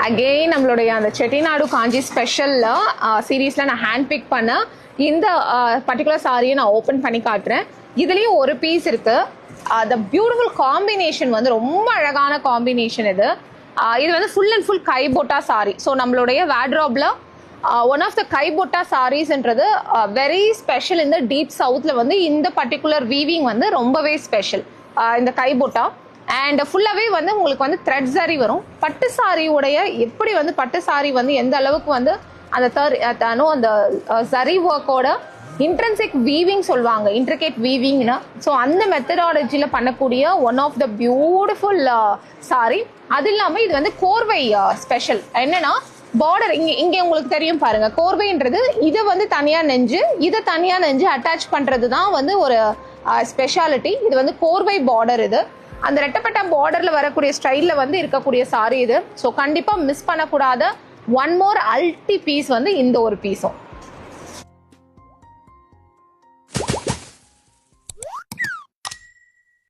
Again நம்மளுடைய அந்த செட்டிநாடு காஞ்சி ஸ்பெஷல்ல சீரீஸ்ல நான் ஹேண்ட் பிக் பண்ண இந்த பர்டிகுலர் சாரியை நான் ஓப்பன் பண்ணி காட்டுறேன். இதுலயும் ஒரு பீஸ் இருக்கு. த பியூட்டிஃபுல் காம்பினேஷன் வந்து ரொம்ப அழகான காம்பினேஷன் இது. இது வந்து ஃபுல் அண்ட் ஃபுல் கைபோட்டா சாரி. ஸோ நம்மளுடைய வேட்ராப்ல ஒன் ஆஃப் த கைபோட்டா சாரீஸ்ன்றது வெரி ஸ்பெஷல். இந்த டீப் சவுத்ல வந்து இந்த பர்டிகுலர் வீவிங் வந்து ரொம்பவே ஸ்பெஷல். இந்த கைபோட்டா அண்ட் ஃபுல்லாகவே வந்து உங்களுக்கு வந்து த்ரெட் சாரி வரும். பட்டு சாரியோடைய எப்படி வந்து பட்டு சாரி வந்து எந்த அளவுக்கு வந்து அந்த அந்த சரி ஒர்க்கோட இன்ட்ரென்சிக் வீவிங் சொல்லுவாங்க, இன்ட்ரிகேட் வீவிங்னா. ஸோ அந்த மெத்தடாலஜியில் பண்ணக்கூடிய one of the beautiful sari. அது இல்லாமல் இது வந்து கோர்வை ஸ்பெஷல். என்னன்னா பார்டர் இங்கே உங்களுக்கு தெரியும் பாருங்க, கோர்வைன்றது இதை வந்து தனியாக நெஞ்சு, இதை தனியாக நெஞ்சு அட்டாச் பண்ணுறது தான் வந்து ஒரு ஸ்பெஷாலிட்டி. இது வந்து கோர்வை பார்டர். இது அந்த ரெட்டப்பட்ட பார்டர்ல வரக்கூடிய ஸ்டைல்ல வந்து இருக்கக்கூடிய சாரி இது. ஸோ கண்டிப்பாக மிஸ் பண்ணக்கூடாத ஒன் மோர் அல்டி பீஸ் வந்து இந்த ஒரு பீஸும்.